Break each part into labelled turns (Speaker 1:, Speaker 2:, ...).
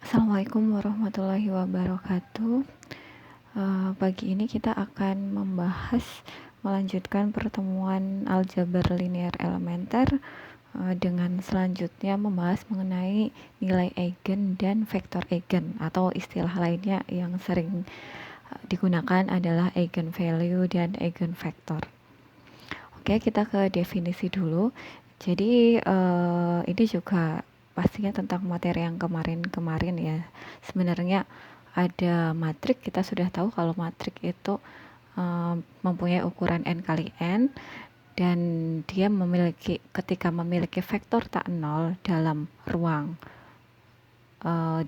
Speaker 1: Assalamualaikum warahmatullahi wabarakatuh. Pagi ini kita akan melanjutkan pertemuan aljabar linear elementer dengan selanjutnya membahas mengenai nilai eigen dan vektor eigen, atau istilah lainnya yang sering digunakan adalah eigenvalue dan eigenvektor. Oke, kita ke definisi dulu. Jadi ini juga pastinya tentang materi yang kemarin-kemarin ya. Sebenarnya ada matrik, kita sudah tahu kalau matrik itu mempunyai ukuran n kali n, dan dia ketika memiliki vektor tak nol dalam ruang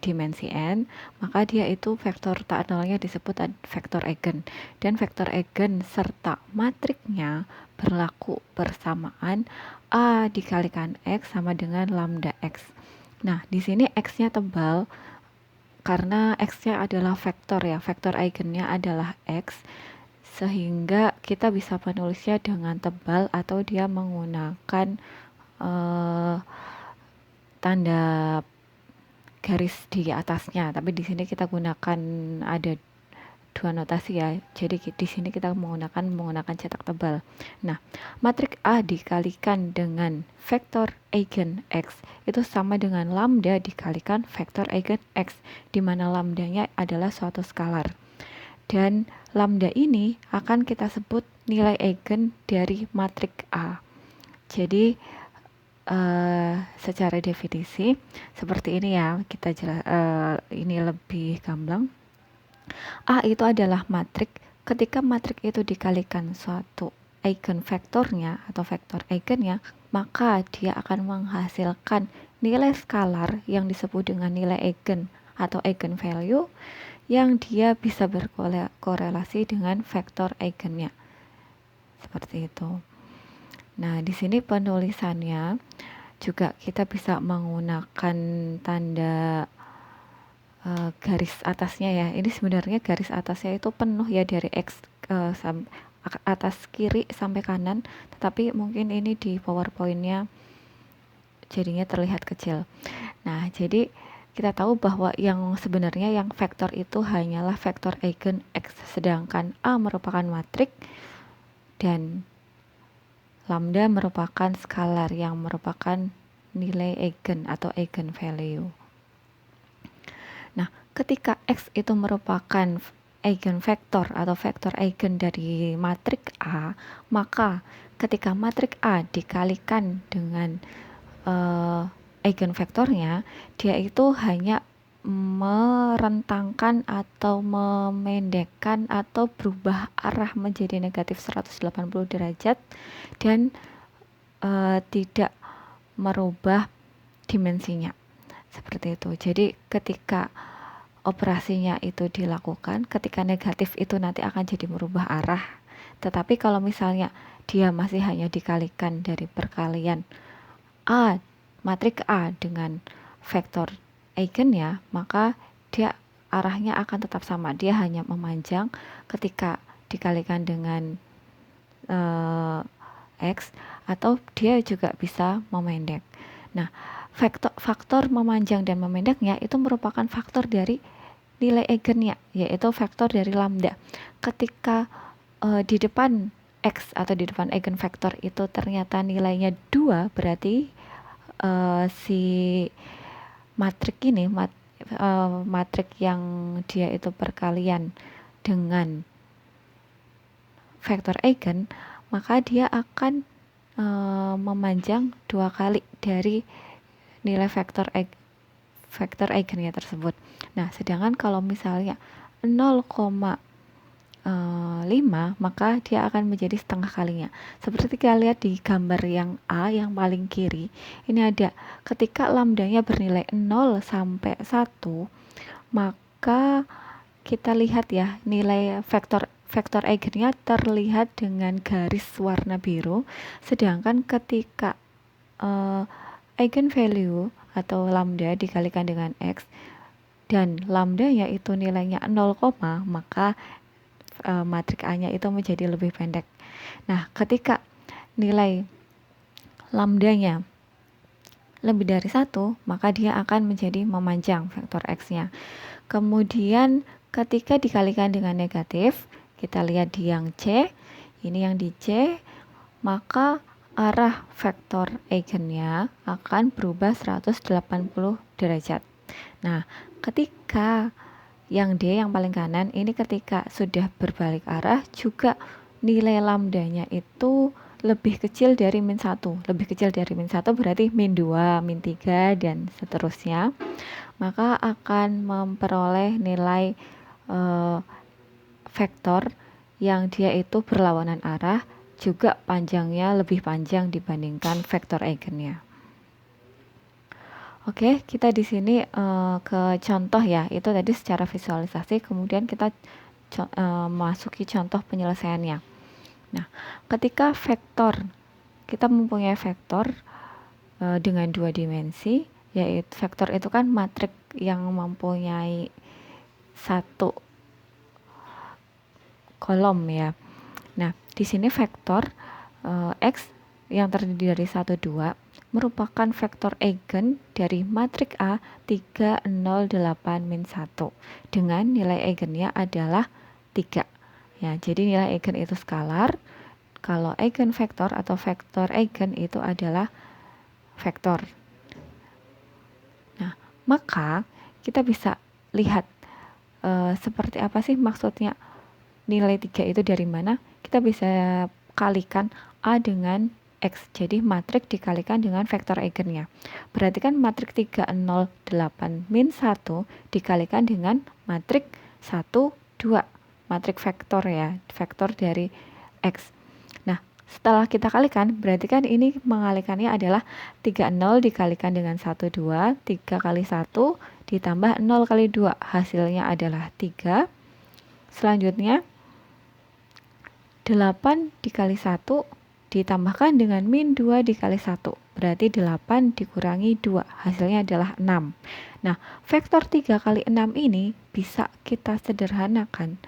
Speaker 1: dimensi n, maka dia itu vektor tak nolnya disebut vektor eigen, dan vektor eigen serta matriknya berlaku bersamaan A dikalikan X sama dengan lambda X. Nah, di sini X-nya tebal karena X-nya adalah vektor ya, vektor eigennya adalah X, sehingga kita bisa menulisnya dengan tebal atau dia menggunakan tanda garis di atasnya. Tapi di sini kita gunakan ada dua notasi ya. Jadi di sini kita menggunakan cetak tebal. Nah, matrik A dikalikan dengan vektor eigen X itu sama dengan lambda dikalikan vektor eigen X, di mana lambdanya adalah suatu skalar. Dan lambda ini akan kita sebut nilai eigen dari matrik A. Jadi secara definisi seperti ini ya, ini lebih gamblang. A itu adalah matrik. Ketika matrik itu dikalikan suatu eigenvektornya atau vektor eigennya, maka dia akan menghasilkan nilai skalar yang disebut dengan nilai eigen atau eigenvalue, yang dia bisa berkorelasi dengan vektor eigennya. Seperti itu. Nah, di sini penulisannya juga kita bisa menggunakan tanda garis atasnya ya. Ini sebenarnya garis atasnya itu penuh ya, dari X atas kiri sampai kanan, tetapi mungkin ini di PowerPoint-nya jadinya terlihat kecil. Nah, jadi kita tahu bahwa yang sebenarnya yang vektor itu hanyalah vektor eigen X, sedangkan A merupakan matrik dan lambda merupakan skalar yang merupakan nilai eigen atau eigenvalue. Nah, ketika X itu merupakan eigenvektor atau vektor eigen dari matrik A, maka ketika matrik A dikalikan dengan eigenvektornya, dia itu hanya merentangkan atau memendekkan atau berubah arah menjadi negatif 180 derajat dan tidak merubah dimensinya. Seperti itu. Jadi ketika operasinya itu dilakukan, ketika negatif itu nanti akan jadi merubah arah. Tetapi kalau misalnya dia masih hanya dikalikan dari perkalian A, matrik A dengan vektor eigennya, maka dia arahnya akan tetap sama. Dia hanya memanjang ketika dikalikan dengan X, atau dia juga bisa memendek. Nah, faktor memanjang dan memendeknya itu merupakan faktor dari nilai eigennya, yaitu faktor dari lambda. Ketika di depan X atau di depan eigenvektor itu ternyata nilainya 2, berarti si matrik ini matrik yang dia itu perkalian dengan vektor eigen, maka dia akan memanjang 2 kali dari nilai vektor eigennya tersebut. Nah, sedangkan kalau misalnya 0,5, maka dia akan menjadi setengah kalinya. Seperti kita lihat di gambar yang A yang paling kiri, ini ada ketika lambdanya bernilai 0 sampai 1, maka kita lihat ya, nilai vektor eigennya terlihat dengan garis warna biru, sedangkan ketika eigenvalue atau lambda dikalikan dengan X dan lambdanya itu nilainya 0, maka matrik A-nya itu menjadi lebih pendek. Nah, ketika nilai lambdanya lebih dari satu, maka dia akan menjadi memanjang vektor X-nya. Kemudian ketika dikalikan dengan negatif, kita lihat di yang C, ini yang di C, maka arah vektor eigennya akan berubah 180 derajat. Nah, ketika yang D yang paling kanan ini ketika sudah berbalik arah juga nilai lambdanya itu lebih kecil dari min 1. Lebih kecil dari min 1 berarti min 2, min 3 dan seterusnya. Maka akan memperoleh nilai vektor yang dia itu berlawanan arah, juga panjangnya lebih panjang dibandingkan vektor eigennya. Oke, kita di sini ke contoh ya. Itu tadi secara visualisasi, kemudian kita masuki contoh penyelesaiannya. Nah, ketika vektor kita mempunyai vektor dengan 2 dimensi, yaitu vektor itu kan matrik yang mempunyai 1 kolom ya. Nah, di sini vektor X yang terdiri dari 1, 2 merupakan vektor eigen dari matrik A 3, 0, 8, min 1 dengan nilai eigennya adalah 3 ya. Jadi nilai eigen itu skalar, kalau eigen vektor atau vektor eigen itu adalah vektor. Nah, maka kita bisa lihat seperti apa sih maksudnya nilai 3 itu dari mana. Kita bisa kalikan A dengan X, jadi matrik dikalikan dengan vektor eigennya. Berarti kan matrik 3, 0, 8, min 1 dikalikan dengan matrik 1, 2, matrik vektor ya, vektor dari X. Nah, setelah kita kalikan, berarti kan ini mengalikannya adalah 3, 0 dikalikan dengan 1, 2, 3 kali 1 ditambah 0 kali 2, hasilnya adalah 3. Selanjutnya 8 dikali 1 ditambahkan dengan min 2 dikali 1, berarti 8 dikurangi 2, hasilnya adalah 6. Nah, vektor 3 kali 6 ini bisa kita sederhanakan.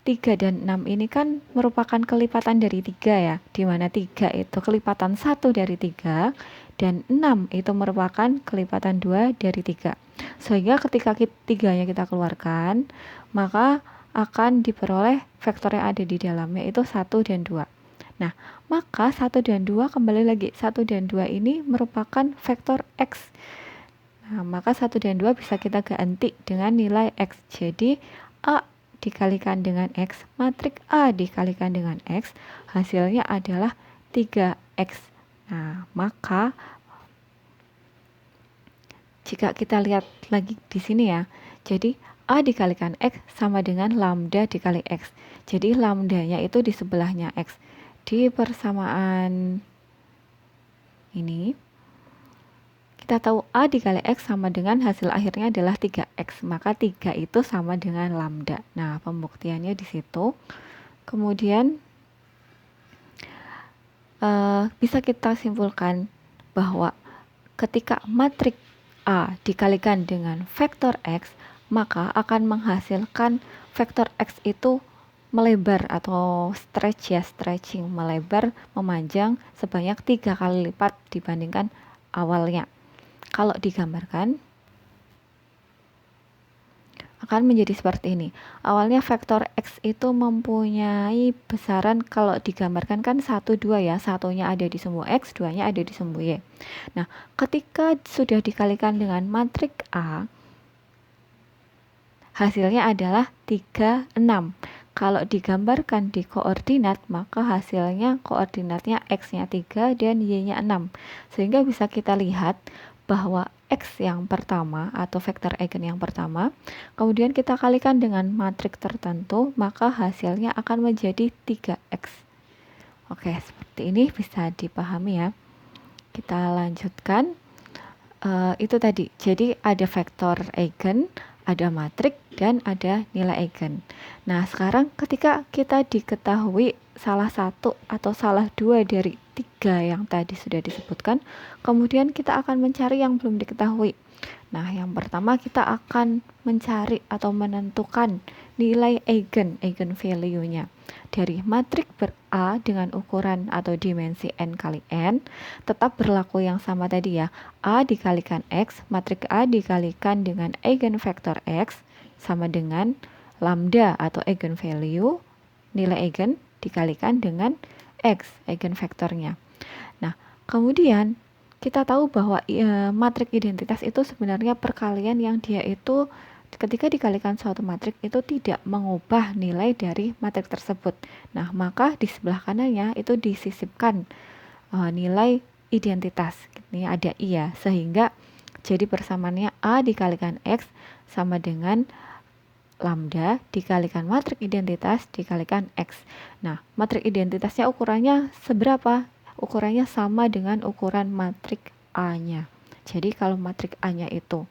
Speaker 1: 3 dan 6 ini kan merupakan kelipatan dari 3 ya, di mana 3 itu kelipatan 1 dari 3, dan 6 itu merupakan kelipatan 2 dari 3. Sehingga ketika 3-nya kita keluarkan, maka akan diperoleh vektor yang ada di dalamnya itu 1 dan 2. Nah, maka 1 dan 2 kembali lagi, 1 dan 2 ini merupakan vektor X. Nah, maka 1 dan 2 bisa kita ganti dengan nilai X. Jadi, A dikalikan dengan X, matrik A dikalikan dengan X, hasilnya adalah 3X. Nah, maka jika kita lihat lagi di sini ya, jadi A dikalikan X sama dengan lambda dikali X. Jadi lambdanya itu di sebelahnya X. Di persamaan ini, kita tahu A dikali X sama dengan hasil akhirnya adalah 3X. Maka 3 itu sama dengan lambda. Nah, pembuktiannya di situ. Kemudian bisa kita simpulkan bahwa ketika matrik A dikalikan dengan vektor X, maka akan menghasilkan vektor X itu melebar atau stretching, melebar, memanjang sebanyak 3 kali lipat dibandingkan awalnya. Kalau digambarkan akan menjadi seperti ini. Awalnya vektor X itu mempunyai besaran, kalau digambarkan kan 1, 2 ya, satunya ada di sumbu X, 2-nya ada di sumbu Y. Nah, ketika sudah dikalikan dengan matrik A, hasilnya adalah 3, 6. Kalau digambarkan di koordinat, maka hasilnya koordinatnya X-nya 3 dan Y-nya 6. Sehingga bisa kita lihat bahwa X yang pertama atau vektor eigen yang pertama, kemudian kita kalikan dengan matrik tertentu, maka hasilnya akan menjadi 3X. Oke, seperti ini bisa dipahami ya. Kita lanjutkan. Itu tadi, jadi ada vektor eigen, ada matrik, dan ada nilai eigen. Nah, sekarang ketika kita diketahui salah satu atau salah 2 dari 3 yang tadi sudah disebutkan, kemudian kita akan mencari yang belum diketahui. Nah, yang pertama kita akan mencari atau menentukan nilai eigen value-nya. Dari matrik ber-A dengan ukuran atau dimensi n kali n, tetap berlaku yang sama tadi ya. A dikalikan X, matrik A dikalikan dengan eigenvektor X, sama dengan lambda atau eigenvalue, nilai eigen dikalikan dengan X, eigenvektornya. Nah, kemudian kita tahu bahwa matrik identitas itu sebenarnya perkalian yang dia itu ketika dikalikan suatu matrik itu tidak mengubah nilai dari matrik tersebut. Nah, maka di sebelah kanannya itu disisipkan nilai identitas. Ini ada I ya, sehingga jadi persamaannya A dikalikan X sama dengan lambda dikalikan matrik identitas dikalikan X. Nah, matrik identitasnya ukurannya seberapa? Ukurannya sama dengan ukuran matrik A-nya. Jadi kalau matrik A-nya itu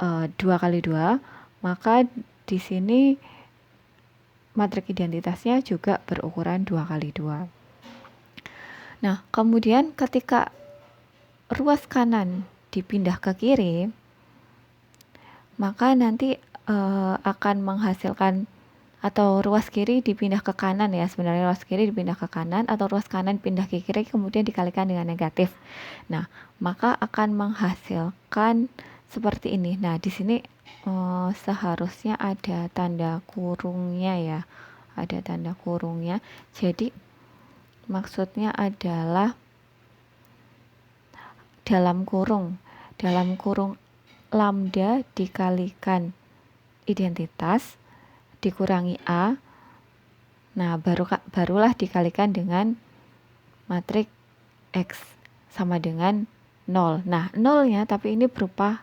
Speaker 1: 2 kali 2, maka di sini matrik identitasnya juga berukuran 2 kali 2. Nah, kemudian ketika ruas kanan dipindah ke kiri, maka nanti akan menghasilkan atau ruas kiri dipindah ke kanan ya, sebenarnya ruas kiri dipindah ke kanan atau ruas kanan pindah ke kiri kemudian dikalikan dengan negatif. Nah, maka akan menghasilkan seperti ini. Nah, di sini seharusnya ada tanda kurungnya ya, ada tanda kurungnya. Jadi maksudnya adalah dalam kurung lambda dikalikan identitas dikurangi A. Nah, barulah dikalikan dengan matrik X sama dengan 0. Nah, 0-nya tapi ini berupa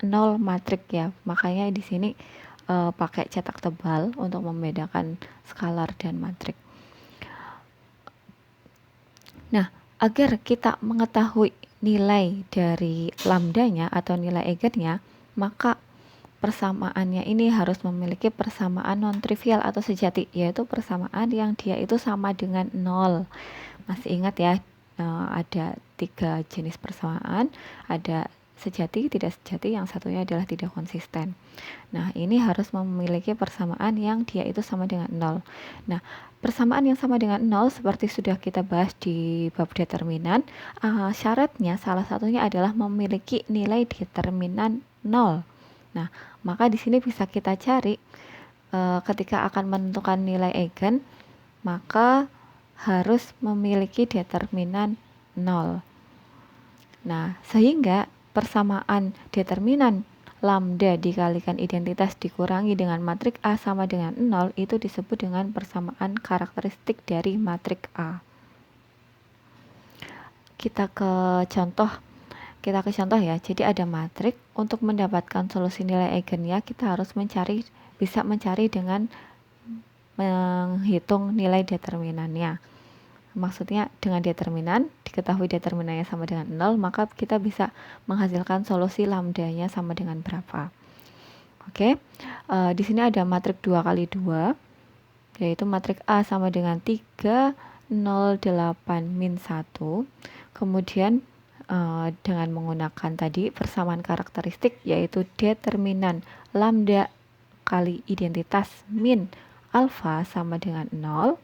Speaker 1: 0 matrik ya. Makanya di sini pakai cetak tebal untuk membedakan skalar dan matrik. Nah, agar kita mengetahui nilai dari lambdanya atau nilai eigennya, maka persamaannya ini harus memiliki persamaan non-trivial atau sejati, yaitu persamaan yang dia itu sama dengan 0. Masih ingat ya, ada 3 jenis persamaan, ada sejati, tidak sejati, yang satunya adalah tidak konsisten. Nah, ini harus memiliki persamaan yang dia itu sama dengan 0. Nah, persamaan yang sama dengan 0 seperti sudah kita bahas di bab determinan, syaratnya salah satunya adalah memiliki nilai determinan 0. Nah, maka di sini bisa kita cari ketika akan menentukan nilai eigen, maka harus memiliki determinan 0. Nah, sehingga persamaan determinan lambda dikalikan identitas dikurangi dengan matrik A sama dengan 0 itu disebut dengan persamaan karakteristik dari matrik A. Kita ke contoh ya. Jadi ada matrik, untuk mendapatkan solusi nilai eigennya kita harus bisa mencari dengan menghitung nilai determinannya. Maksudnya dengan determinan, diketahui determinannya sama dengan 0, maka kita bisa menghasilkan solusi lambdanya sama dengan berapa. Oke, di sini ada matrik 2 kali 2, yaitu matrik A sama dengan 3, 0, 8, min 1. Kemudian dengan menggunakan tadi persamaan karakteristik, yaitu determinan lambda kali identitas min alfa sama dengan 0.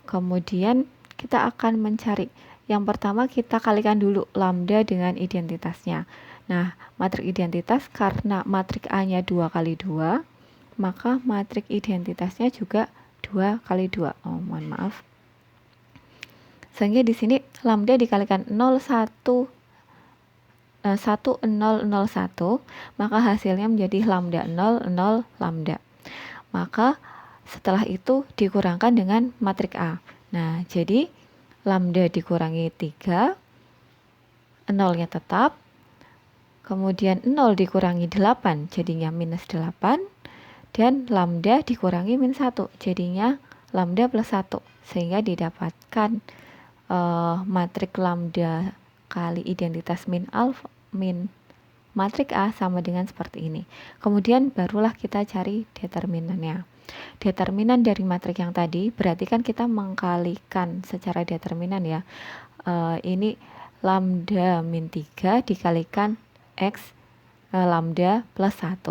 Speaker 1: Kemudian kita akan mencari, yang pertama kita kalikan dulu lambda dengan identitasnya. Nah, matrik identitas karena matrik A-nya 2 kali 2, maka matrik identitasnya juga 2 kali 2. Mohon maaf. Sehingga di sini lambda dikalikan 1001, maka hasilnya menjadi lambda 00 lambda. Maka setelah itu dikurangkan dengan matrik A. Nah, jadi lambda dikurangi 3, 0-nya tetap, kemudian 0 dikurangi 8, jadinya minus 8, dan lambda dikurangi min 1, jadinya lambda plus 1, sehingga didapatkan matrik lambda kali identitas min matrik A sama dengan seperti ini. Kemudian barulah kita cari determinannya. Determinan dari matrik yang tadi berarti kan kita mengkalikan secara determinan ya. Ini lambda min 3 dikalikan X lambda plus 1.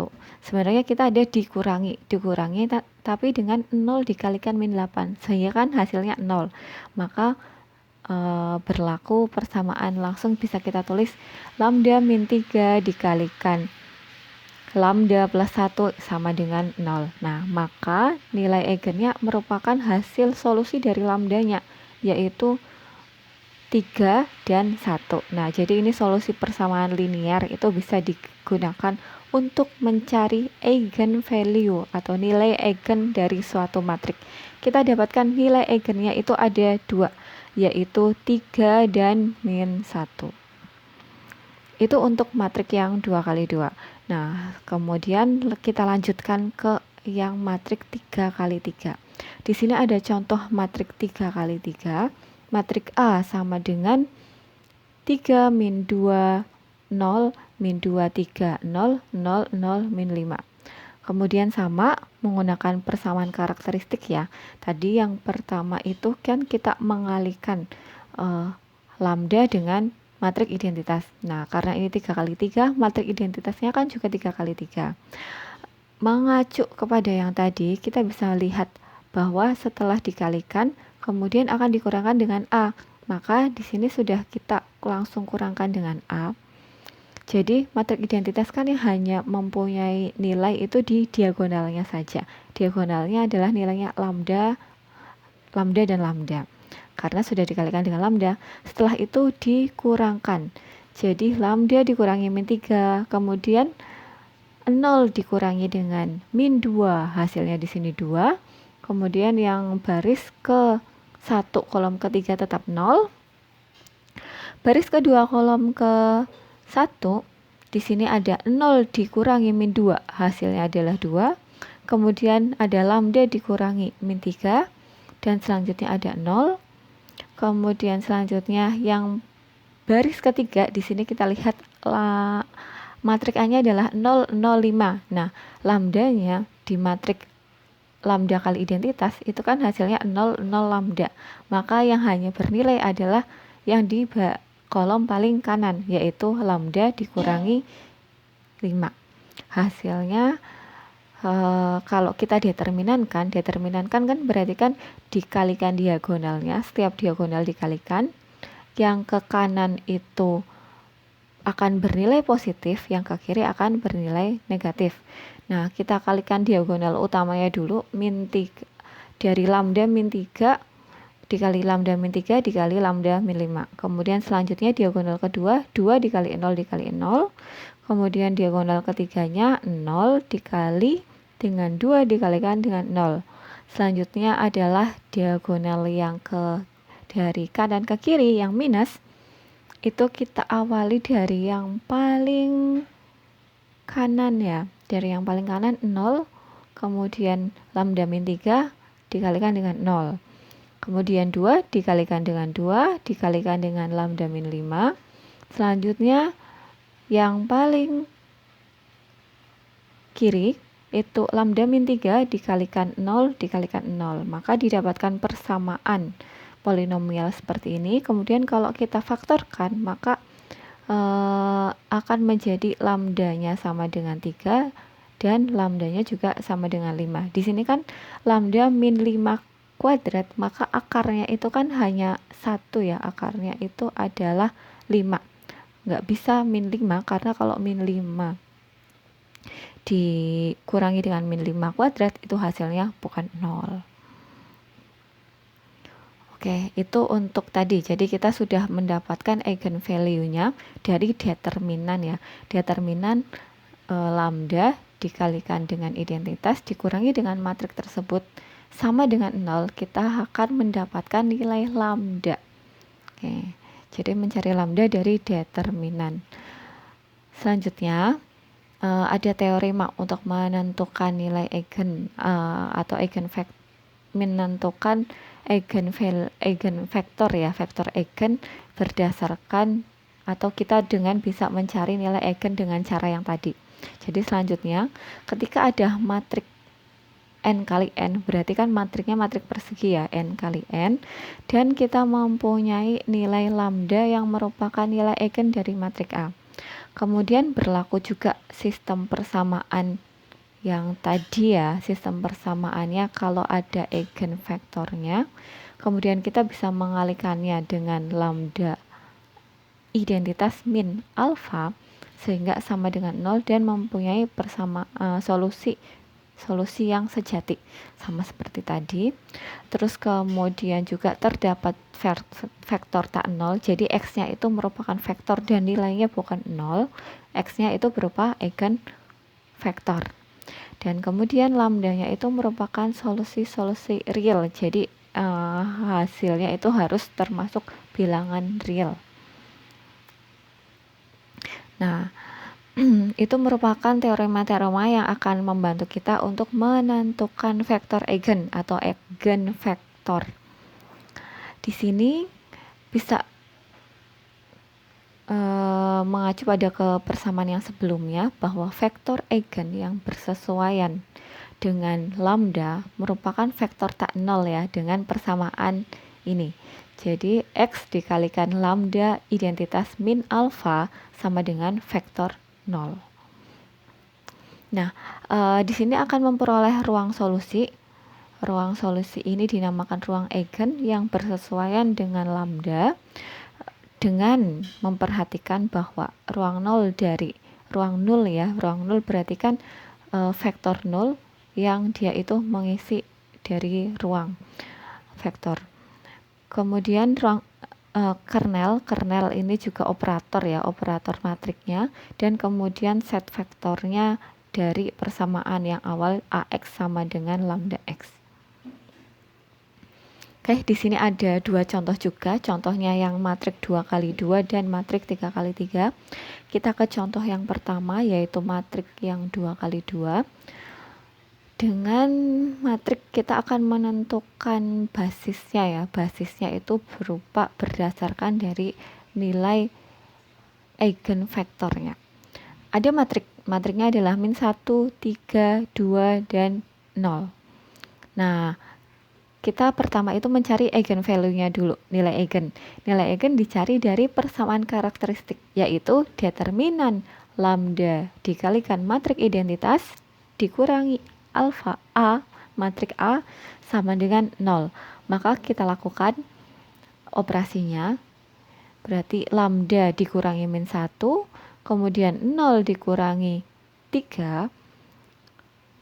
Speaker 1: Sebenarnya kita ada dikurangi tapi dengan 0 dikalikan min 8, sehingga kan hasilnya 0. Maka berlaku persamaan, langsung bisa kita tulis lambda min 3 dikalikan lambda plus 1 sama dengan 0. Nah, maka nilai eigennya merupakan hasil solusi dari lambdanya, yaitu 3 dan 1. Nah, jadi ini solusi persamaan linear itu bisa digunakan untuk mencari eigenvalue atau nilai eigen dari suatu matrik. Kita dapatkan nilai eigennya itu ada 2, yaitu 3 dan min 1. Itu untuk matrik yang 2x2. Nah, kemudian kita lanjutkan ke yang matrik 3x3. Di sini ada contoh matrik 3x3. Matrik A sama dengan 3 min 2 0 min 2 3 0 0 0 min 5. Kemudian sama menggunakan persamaan karakteristik ya. Tadi yang pertama itu kan kita mengalihkan lambda dengan matrik identitas. Nah, karena ini 3x3, matrik identitasnya kan juga 3x3. Mengacu kepada yang tadi, kita bisa lihat bahwa setelah dikalikan, kemudian akan dikurangkan dengan A. Maka di sini sudah kita langsung kurangkan dengan A. Jadi, matrik identitas kan yang hanya mempunyai nilai itu di diagonalnya saja. Diagonalnya adalah nilainya lambda dan lambda. Karena sudah dikalikan dengan lambda, setelah itu dikurangkan. Jadi lambda dikurangi min 3, kemudian 0 dikurangi dengan min 2, hasilnya di sini 2. Kemudian yang baris ke 1 kolom ketiga tetap 0. Baris kedua kolom ke 1, di sini ada 0 dikurangi min 2, hasilnya adalah 2. Kemudian ada lambda dikurangi min 3 dan selanjutnya ada 0. Kemudian selanjutnya yang baris ketiga, di sini kita lihat matrik A-nya adalah 0, 0, 5. Nah, lambdanya di matrik lambda kali identitas itu kan hasilnya 0, 0 lambda. Maka yang hanya bernilai adalah yang di kolom paling kanan, yaitu lambda dikurangi 5. Hasilnya kalau kita determinankan kan berarti kan dikalikan diagonalnya, setiap diagonal dikalikan, yang ke kanan itu akan bernilai positif, yang ke kiri akan bernilai negatif. Nah, kita kalikan diagonal utamanya dulu, min 3, dari lambda min 3 dikali lambda min 3 dikali lambda min 5. Kemudian selanjutnya diagonal kedua, 2 dikali 0 dikali 0. Kemudian diagonal ketiganya 0 dikali dengan 2 dikalikan dengan 0. Selanjutnya adalah diagonal yang dari kanan ke kiri yang minus. Itu kita awali dari yang paling kanan ya. Dari yang paling kanan 0, kemudian lambda min 3 dikalikan dengan 0. Kemudian 2 dikalikan dengan 2 dikalikan dengan lambda min 5. Selanjutnya yang paling kiri itu lambda min 3 dikalikan 0 dikalikan 0. Maka didapatkan persamaan polinomial seperti ini. Kemudian kalau kita faktorkan, maka akan menjadi lambdanya sama dengan 3 dan lambdanya juga sama dengan 5. Di sini kan lambda min 5 kuadrat, maka akarnya itu kan hanya 1 ya. Akarnya itu adalah 5. Nggak bisa min 5, karena kalau min 5 dikurangi dengan min 5 kuadrat itu hasilnya bukan 0. Oke, itu untuk tadi. Jadi kita sudah mendapatkan eigenvalue-nya dari determinan ya. Determinan lambda dikalikan dengan identitas dikurangi dengan matrik tersebut sama dengan 0, kita akan mendapatkan nilai lambda. Oke, jadi mencari lambda dari determinan. Selanjutnya ada teorema untuk menentukan nilai eigen atau menentukan eigenvektor ya, vektor eigen berdasarkan atau kita dengan bisa mencari nilai eigen dengan cara yang tadi. Jadi selanjutnya ketika ada matrik n kali n, berarti kan matriknya matrik persegi ya, n kali n, dan kita mempunyai nilai lambda yang merupakan nilai eigen dari matrik A. Kemudian berlaku juga sistem persamaan yang tadi ya, sistem persamaannya kalau ada eigenvektornya, kemudian kita bisa mengalihkannya dengan lambda identitas min alfa sehingga sama dengan 0 dan mempunyai solusi yang sejati sama seperti tadi. Terus kemudian juga terdapat vektor tak 0, jadi x-nya itu merupakan vektor dan nilainya bukan 0, x-nya itu berupa eigenvektor. Dan kemudian lambdanya itu merupakan solusi-solusi real, jadi hasilnya itu harus termasuk bilangan real. Nah, itu merupakan teorema-teorema yang akan membantu kita untuk menentukan vektor eigen atau eigenvektor. Di sini bisa mengacu pada kebersamaan yang sebelumnya bahwa vektor eigen yang bersesuaian dengan lambda merupakan vektor tak nol ya, dengan persamaan ini. Jadi x dikalikan lambda identitas min alfa sama dengan vektor 0. Nah, di sini akan memperoleh ruang solusi. Ruang solusi ini dinamakan ruang eigen yang bersesuaian dengan lambda, dengan memperhatikan bahwa ruang 0 dari ruang 0 ya, ruang 0 berarti kan vektor 0 yang dia itu mengisi dari ruang vektor. Kemudian ruang kernel ini juga operator ya, operator matriknya, dan kemudian set vektornya dari persamaan yang awal AX sama dengan lambda X. Oke, di sini ada dua contoh juga, contohnya yang matrik 2x2 dan matrik 3x3. Kita ke contoh yang pertama yaitu matrik yang 2x2. Dengan matrik kita akan menentukan basisnya ya. Basisnya itu berupa berdasarkan dari nilai eigenvektornya. Ada matriknya adalah min 1, 3, 2, dan 0. Nah, kita pertama itu mencari eigenvalue-nya dulu, nilai eigen. Nilai eigen dicari dari persamaan karakteristik, yaitu determinan lambda dikalikan matrik identitas dikurangi alfa A, matrik A sama dengan 0. Maka kita lakukan operasinya, berarti lambda dikurangi min 1, kemudian 0 dikurangi 3,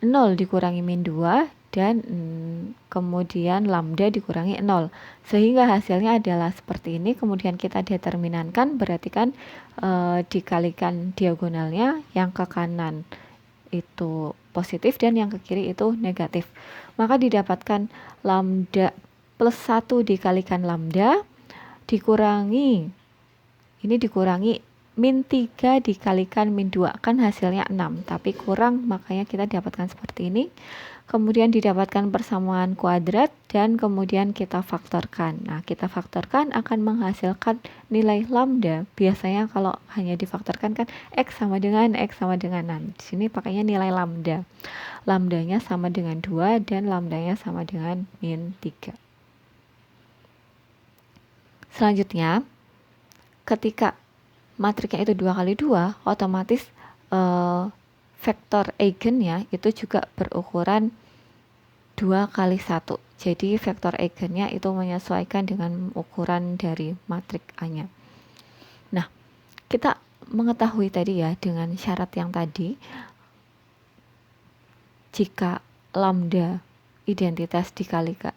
Speaker 1: 0 dikurangi min 2, dan kemudian lambda dikurangi 0. Sehingga hasilnya adalah seperti ini, kemudian kita determinankan, berarti kan dikalikan diagonalnya, yang ke kanan itu positif dan yang ke kiri itu negatif. Maka didapatkan lambda plus 1 dikalikan lambda dikurangi, ini dikurangi min 3 dikalikan min 2, kan hasilnya 6, tapi kurang, makanya kita dapatkan seperti ini. Kemudian didapatkan persamaan kuadrat dan kemudian kita faktorkan. Nah, kita faktorkan akan menghasilkan nilai lambda. Biasanya kalau hanya difaktorkan kan x sama dengan di sini pakainya nilai lambda. Lambdanya sama dengan 2 dan lambdanya sama dengan min 3. Selanjutnya, ketika matriknya itu 2x2, otomatis vektor eigennya itu juga berukuran 2x1. Jadi vektor eigennya itu menyesuaikan dengan ukuran dari matrik A-nya. Nah, kita mengetahui tadi ya dengan syarat yang tadi, jika lambda identitas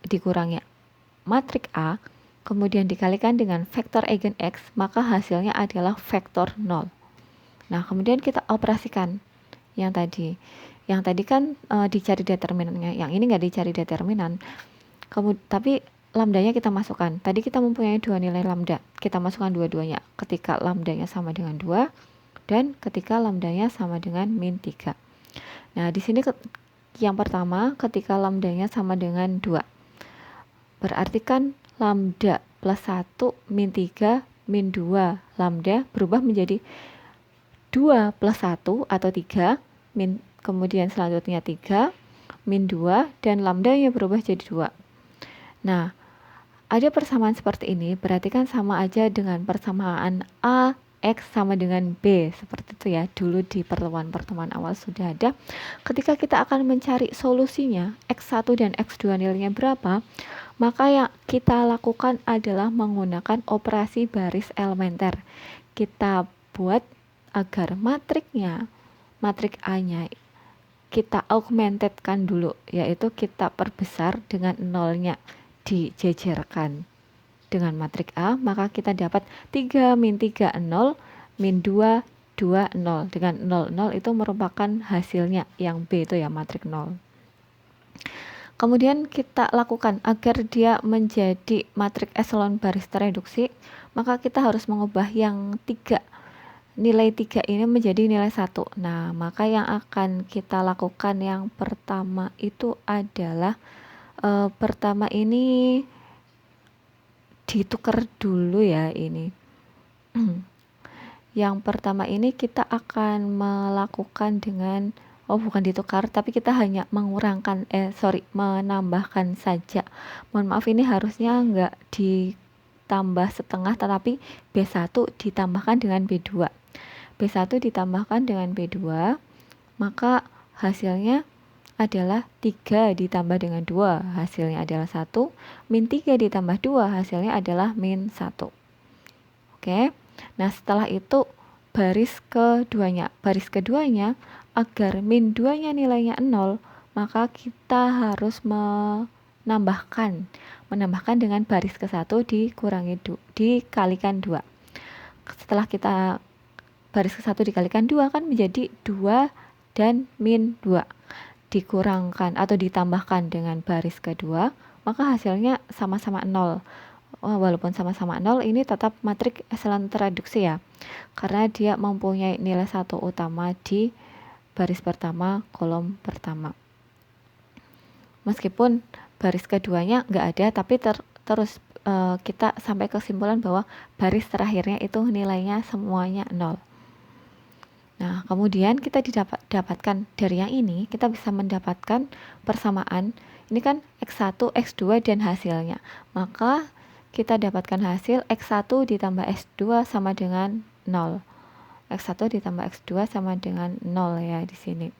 Speaker 1: dikurangi matrik A, kemudian dikalikan dengan vektor eigen X, maka hasilnya adalah vektor 0. Nah, kemudian kita operasikan yang tadi kan dicari determinannya, yang ini nggak dicari determinan, tapi lambdanya kita masukkan. Tadi kita mempunyai dua nilai lambda, kita masukkan dua-duanya ketika lambdanya sama dengan 2 dan ketika lambdanya sama dengan min 3. Nah, di sini yang pertama ketika lambdanya sama dengan 2, berarti kan lambda plus 1 min 3 min 2 lambda berubah menjadi 2 plus 1 atau 3, kemudian selanjutnya 3, min 2, dan lambdanya berubah jadi 2. Nah, ada persamaan seperti ini, berarti kan sama aja dengan persamaan A X sama dengan B, seperti itu ya. Dulu di pertemuan-pertemuan awal sudah ada. Ketika kita akan mencari solusinya, X1 dan X2 nilainya berapa, maka yang kita lakukan adalah menggunakan operasi baris elementer. Kita buat agar matrik A-nya kita augmentedkan dulu, yaitu kita perbesar dengan nolnya, dijejerkan dengan matrik A, maka kita dapat 3 min 3 0 min 2 2 0. Dengan 0 0 itu merupakan hasilnya yang B itu ya, matrik 0. Kemudian kita lakukan agar dia menjadi matrik eselon baris tereduksi, maka kita harus mengubah yang 3 nilai 3 ini menjadi nilai 1. Nah, maka yang akan kita lakukan yang pertama itu adalah pertama ini ditukar dulu ya ini. Yang pertama ini kita akan melakukan dengan bukan ditukar, tapi kita hanya menambahkan saja. Mohon maaf, ini harusnya enggak ditambah setengah, tetapi B1 ditambahkan dengan B2. B1 ditambahkan dengan B2, maka hasilnya adalah 3 ditambah dengan 2, hasilnya adalah 1, min 3 ditambah 2, hasilnya adalah min 1. Oke, nah setelah itu baris keduanya agar min 2 nya nilainya 0, maka kita harus menambahkan dengan baris ke-1 dikalikan 2. Setelah kita baris ke-1 dikalikan 2 kan menjadi 2 dan min 2. Dikurangkan atau ditambahkan dengan baris kedua, maka hasilnya sama-sama 0. Walaupun sama-sama 0, ini tetap matrik eselon tereduksi ya, karena dia mempunyai nilai 1 utama di baris pertama kolom pertama. Meskipun baris keduanya nggak ada, tapi terus kita sampai kesimpulan bahwa baris terakhirnya itu nilainya semuanya 0. Nah, kemudian kita dapatkan dari yang ini, kita bisa mendapatkan persamaan. Ini kan X1, X2 dan hasilnya. Maka kita dapatkan hasil X1 ditambah X2 sama dengan 0. X1 ditambah X2 sama dengan 0 ya di sini.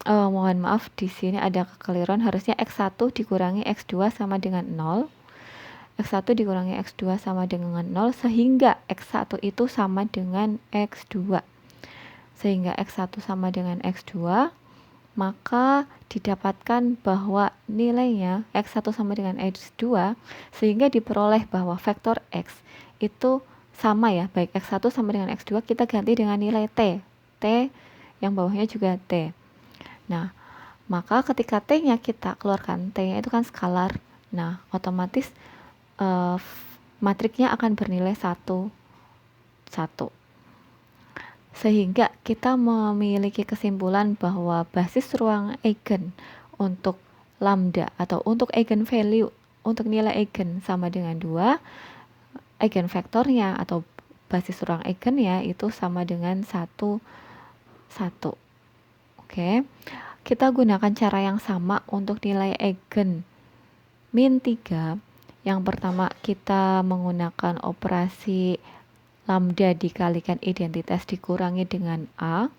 Speaker 1: Mohon maaf, di sini ada kekeliruan, harusnya X1 dikurangi X2 sama dengan 0. X1 dikurangi X2 sama dengan 0, sehingga X1 itu sama dengan X2. Sehingga X1 sama dengan X2, maka didapatkan bahwa nilainya X1 sama dengan X2, sehingga diperoleh bahwa vektor X itu sama ya, baik X1 sama dengan X2 kita ganti dengan nilai T yang bawahnya juga T. Nah, maka ketika T-nya kita keluarkan, T-nya itu kan skalar, nah otomatis matriknya akan bernilai 1, 1. Sehingga kita memiliki kesimpulan bahwa basis ruang eigen untuk lambda atau untuk eigenvalue, untuk nilai eigen sama dengan 2, eigenvektornya atau basis ruang eigennya itu sama dengan 1, 1. Oke, kita gunakan cara yang sama untuk nilai eigen min 3. Yang pertama kita menggunakan operasi lambda dikalikan identitas dikurangi dengan A.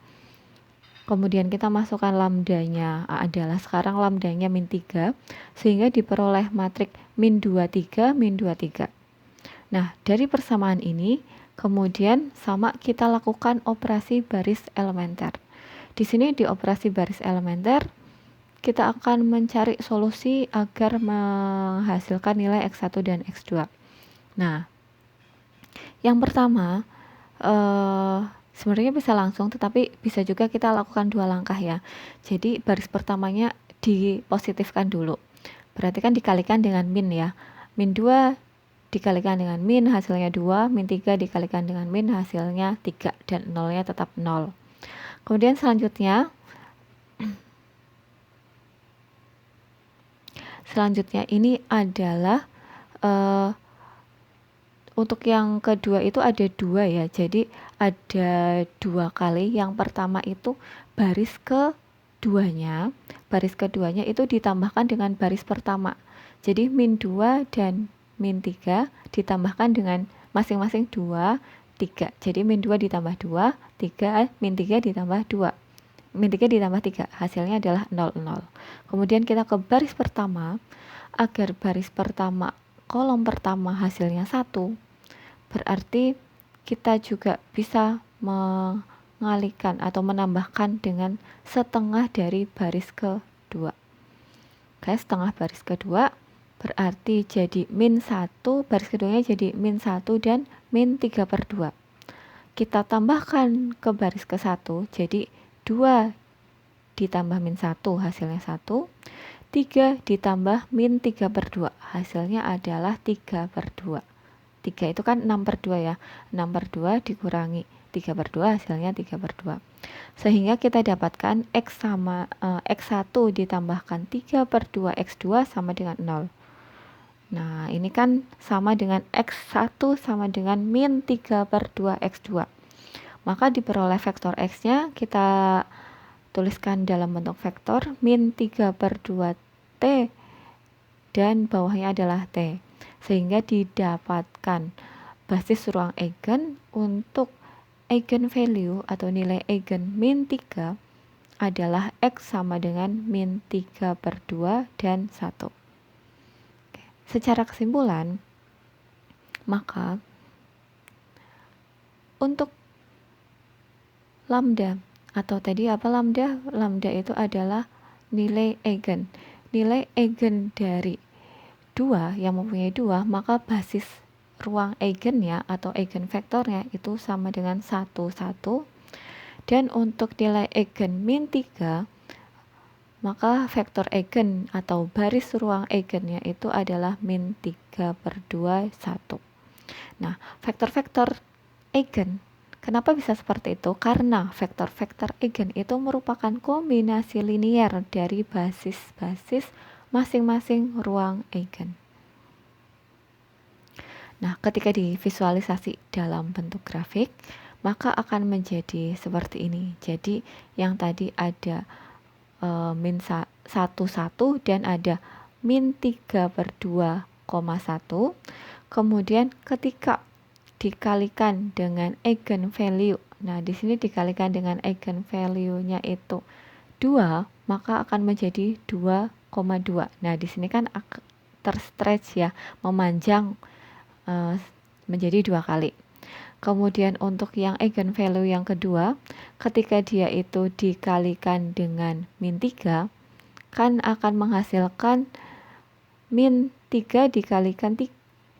Speaker 1: Kemudian kita masukkan lambdanya. A adalah sekarang lambdanya min 3, sehingga diperoleh matrik min 2, 3, min 2, 3. Nah, dari persamaan ini, kemudian sama kita lakukan operasi baris elementer. Di sini di operasi baris elementer, kita akan mencari solusi agar menghasilkan nilai X1 dan X2. Nah, yang pertama, sebenarnya bisa langsung, tetapi bisa juga kita lakukan 2 langkah ya. Jadi baris pertamanya dipositifkan dulu. Berarti kan dikalikan dengan min ya. Min 2 dikalikan dengan min, hasilnya 2. Min 3 dikalikan dengan min, hasilnya 3. Dan nolnya tetap 0. Kemudian selanjutnya ini adalah untuk yang kedua itu ada 2 ya, jadi ada 2 kali. Yang pertama itu baris keduanya itu ditambahkan dengan baris pertama, jadi min 2 dan min 3 ditambahkan dengan masing-masing 2 3. Jadi min 2 ditambah 2, min 3 ditambah 2. Min 3 ditambah 3, hasilnya adalah 0, 0. Kemudian kita ke baris pertama, agar baris pertama, kolom pertama hasilnya 1, berarti kita juga bisa mengalihkan atau menambahkan dengan setengah dari baris kedua. Oke, setengah baris kedua berarti jadi min 1, baris keduanya jadi min 1 dan min 3/2. Kita tambahkan ke baris ke-1, jadi 2 ditambah min 1 hasilnya 1, 3 ditambah min 3/2 hasilnya adalah 3/2. 3 itu kan 6/2 ya, 6/2 dikurangi 3/2 hasilnya 3/2. Sehingga kita dapatkan X1 ditambahkan 3/2 X2 sama dengan 0. Nah, ini kan sama dengan X1 sama dengan min 3/2 X2. Maka diperoleh vektor X-nya kita tuliskan dalam bentuk vektor min 3/2 T dan bawahnya adalah T. Sehingga didapatkan basis ruang eigen untuk eigen value atau nilai eigen min 3 adalah X sama dengan min 3/2 dan 1. Secara kesimpulan, maka untuk lambda atau tadi apa lambda? Lambda itu adalah nilai eigen. Nilai eigen dari 2 yang mempunyai 2, maka basis ruang eigennya atau eigenvektornya itu sama dengan 1, 1. Dan untuk nilai eigen min 3, maka vektor eigen atau baris ruang eigennya itu adalah min 3/2, 1. Nah, vektor-vektor eigen, kenapa bisa seperti itu? Karena vektor-vektor eigen itu merupakan kombinasi linier dari basis-basis masing-masing ruang eigen. Nah, ketika divisualisasi dalam bentuk grafik, maka akan menjadi seperti ini. Jadi, yang tadi ada min 1, 1 dan ada min 3/2,1. Kemudian ketika dikalikan dengan eigenvalue, nah di sini dikalikan dengan eigenvalue-nya itu 2, maka akan menjadi 2,2. Nah, di sini kan terstretch ya, memanjang menjadi 2 kali. Kemudian untuk yang eigenvalue yang kedua, ketika dia itu dikalikan dengan min 3, kan akan menghasilkan min 3 dikalikan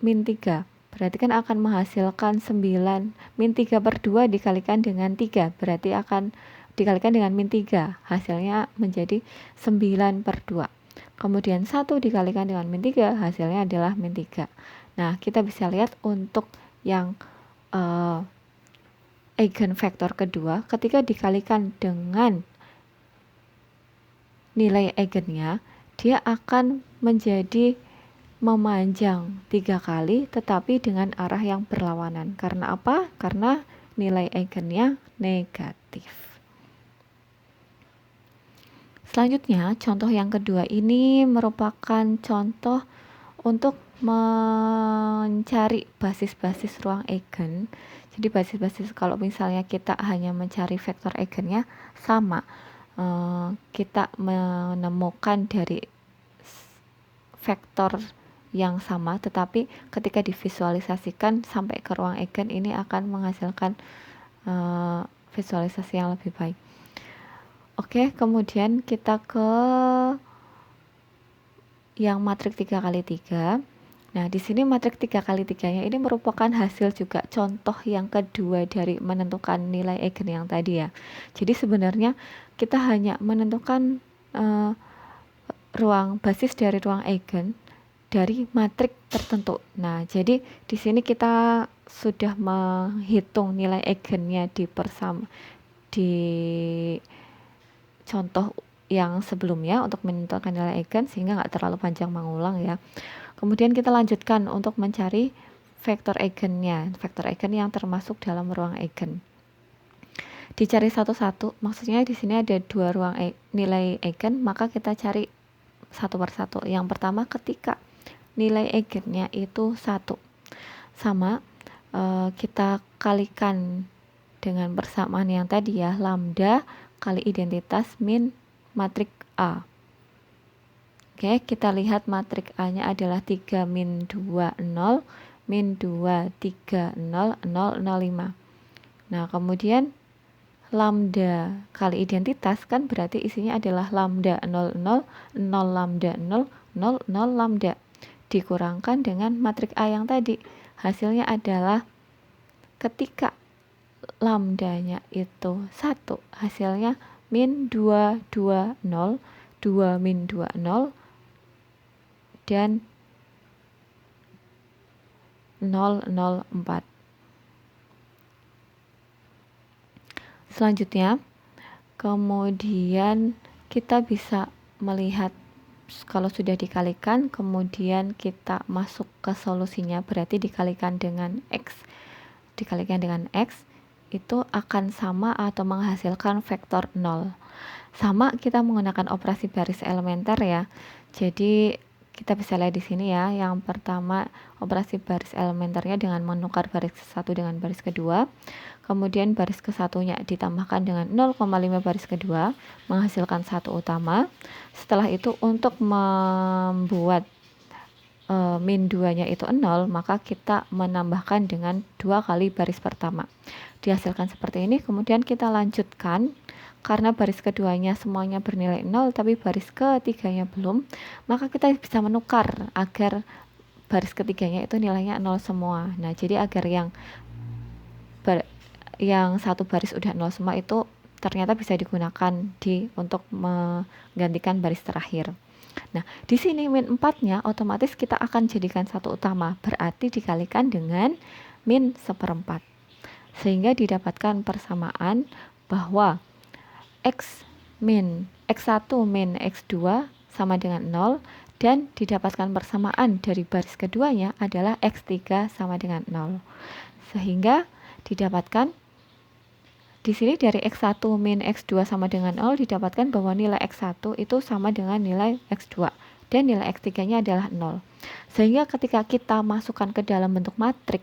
Speaker 1: min 3. Berarti kan akan menghasilkan 9, min 3/2 dikalikan dengan 3, berarti akan dikalikan dengan min 3, hasilnya menjadi 9/2. Kemudian 1 dikalikan dengan min 3, hasilnya adalah min 3. Nah, kita bisa lihat untuk yang eigenvektor kedua, ketika dikalikan dengan nilai eigennya, dia akan menjadi memanjang 3 kali tetapi dengan arah yang berlawanan. Karena apa? Karena nilai eigennya negatif. Selanjutnya, contoh yang kedua ini merupakan contoh untuk mencari basis-basis ruang eigen. Jadi basis-basis, kalau misalnya kita hanya mencari vektor eigennya sama, kita menemukan dari vektor yang sama, tetapi ketika divisualisasikan sampai ke ruang eigen ini akan menghasilkan visualisasi yang lebih baik. Oke, kemudian kita ke yang matrik 3x3. Nah, di sini matrik 3x3-nya ini merupakan hasil juga contoh yang kedua dari menentukan nilai eigen yang tadi ya. Jadi sebenarnya kita hanya menentukan ruang basis dari ruang eigen dari matrik tertentu. Nah, jadi di sini kita sudah menghitung nilai eigennya di contoh yang sebelumnya untuk menentukan nilai eigen, sehingga nggak terlalu panjang mengulang ya. Kemudian kita lanjutkan untuk mencari vektor eigennya, vektor eigen yang termasuk dalam ruang eigen. Dicari satu-satu, maksudnya di sini ada 2 ruang nilai eigen, maka kita cari satu persatu. Yang pertama, ketika nilai eigennya itu 1, sama kita kalikan dengan persamaan yang tadi ya, lambda kali identitas min matrik A. Oke, kita lihat matrik A-nya adalah 3 min 2 0 min 2 3 0 0 0 5. Nah, kemudian lambda kali identitas kan berarti isinya adalah lambda 0 0 0 lambda 0 0 0 lambda dikurangkan dengan matrik A yang tadi. Hasilnya adalah ketika lambdanya itu 1, hasilnya min 2 2 0, 2 min 2 0 dan 004. Selanjutnya, kemudian kita bisa melihat kalau sudah dikalikan, kemudian kita masuk ke solusinya, berarti dikalikan dengan X. Dikalikan dengan X, itu akan sama atau menghasilkan vektor 0. Sama kita menggunakan operasi baris elementer ya. Jadi kita bisa lihat di sini ya. Yang pertama operasi baris elementernya dengan menukar baris satu dengan baris kedua. Kemudian baris ke-1-nya ditambahkan dengan 0,5 baris kedua menghasilkan 1 utama. Setelah itu untuk membuat min 2-nya itu 0, maka kita menambahkan dengan 2 kali baris pertama. Dihasilkan seperti ini, kemudian kita lanjutkan. Karena baris keduanya semuanya bernilai 0, tapi baris ketiganya belum, maka kita bisa menukar agar baris ketiganya itu nilainya 0 semua. Nah, jadi agar yang satu baris udah 0 semua itu ternyata bisa digunakan untuk menggantikan baris terakhir. Nah, di sini min 4-nya otomatis kita akan jadikan satu utama, berarti dikalikan dengan min 1/4. Sehingga didapatkan persamaan bahwa X1 min X2 sama dengan 0 dan didapatkan persamaan dari baris keduanya adalah X3 sama dengan 0. Sehingga didapatkan di sini dari X1 min X2 sama dengan 0 didapatkan bahwa nilai X1 itu sama dengan nilai X2 dan nilai X3-nya adalah 0. Sehingga ketika kita masukkan ke dalam bentuk matrik,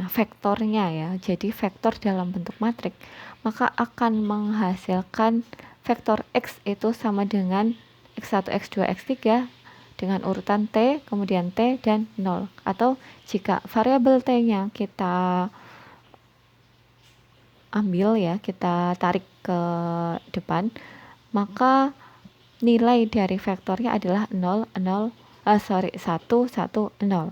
Speaker 1: nah vektornya ya, jadi vektor dalam bentuk matrik, maka akan menghasilkan vektor X itu sama dengan X1, X2, X3 dengan urutan T, kemudian T dan 0. Atau jika variabel T-nya kita ambil ya, kita tarik ke depan, maka nilai dari vektornya adalah 1, 1, 0.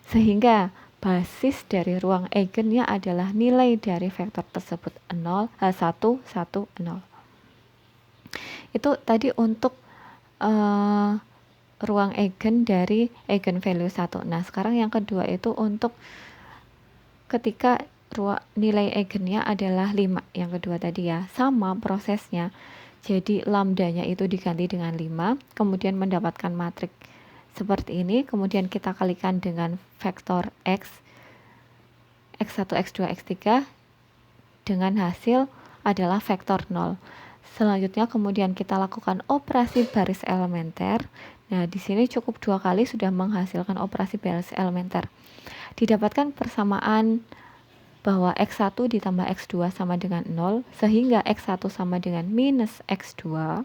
Speaker 1: Sehingga basis dari ruang eigennya adalah nilai dari vektor tersebut 1, 1, 0. Itu tadi untuk ruang eigen dari eigenvalue 1. Nah, sekarang yang kedua itu untuk ketika nilai eigennya adalah 5. Yang kedua tadi ya, sama prosesnya. Jadi lambdanya itu diganti dengan 5, kemudian mendapatkan matrik seperti ini, kemudian kita kalikan dengan vektor X, X1, X2, X3 dengan hasil adalah vektor 0. Selanjutnya kemudian kita lakukan operasi baris elementer. Nah, di sini cukup 2 kali sudah menghasilkan operasi baris elementer. Didapatkan persamaan bahwa X1 ditambah X2 sama dengan 0, sehingga X1 sama dengan minus X2.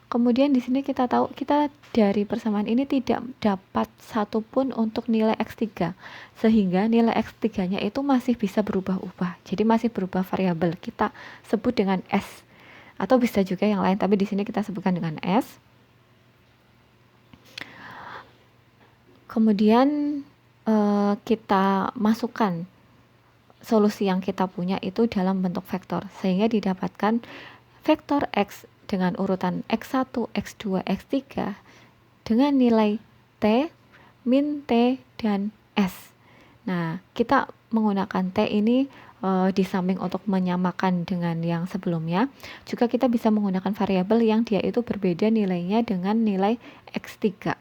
Speaker 1: Kemudian di sini kita tahu kita dari persamaan ini tidak dapat satupun untuk nilai X3, sehingga nilai X3-nya itu masih bisa berubah-ubah. Jadi masih berubah variabel. Kita sebut dengan S. Atau bisa juga yang lain, tapi di sini kita sebutkan dengan S. Kemudian kita masukkan solusi yang kita punya itu dalam bentuk vektor, sehingga didapatkan vektor X dengan urutan X1, X2, X3 dengan nilai T, min T, dan S. Nah, kita menggunakan T ini di samping untuk menyamakan dengan yang sebelumnya, juga kita bisa menggunakan variabel yang dia itu berbeda nilainya dengan nilai X3.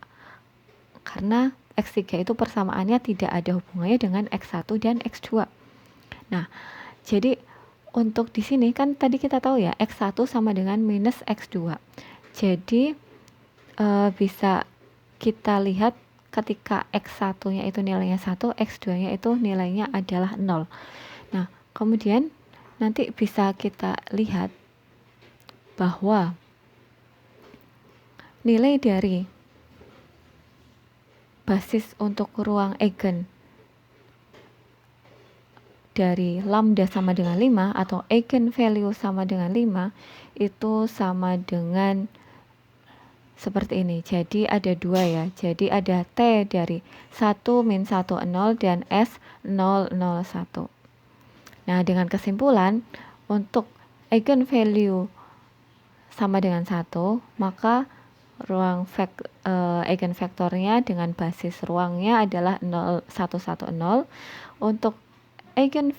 Speaker 1: Karena X3 itu persamaannya tidak ada hubungannya dengan X1 dan X2. Nah, jadi untuk di sini kan tadi kita tahu ya, X1 sama dengan minus X2. Jadi bisa kita lihat ketika X1-nya itu nilainya 1, X2-nya itu nilainya adalah 0. Nah, kemudian nanti bisa kita lihat bahwa nilai dari basis untuk ruang eigen dari lambda sama dengan 5 atau eigen value sama dengan 5 itu sama dengan seperti ini. Jadi ada dua ya. Jadi ada T dari 1 min 1 0 dan S 0 0 1. Nah, dengan kesimpulan untuk eigen value sama dengan 1, maka ruang eigenvektornya dengan basis ruangnya adalah 0 1 1 0. Untuk eigen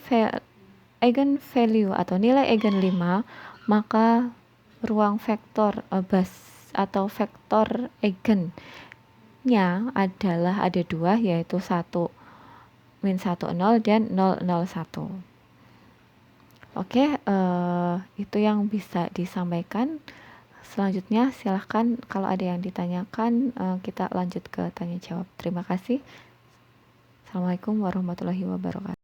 Speaker 1: value atau nilai eigen 5, maka ruang vektor atau vektor eigennya adalah ada dua, yaitu 1 min 1 0 dan 0 0 1. Oke, itu yang bisa disampaikan. Selanjutnya silahkan kalau ada yang ditanyakan, kita lanjut ke tanya jawab. Terima kasih. Assalamualaikum warahmatullahi wabarakatuh.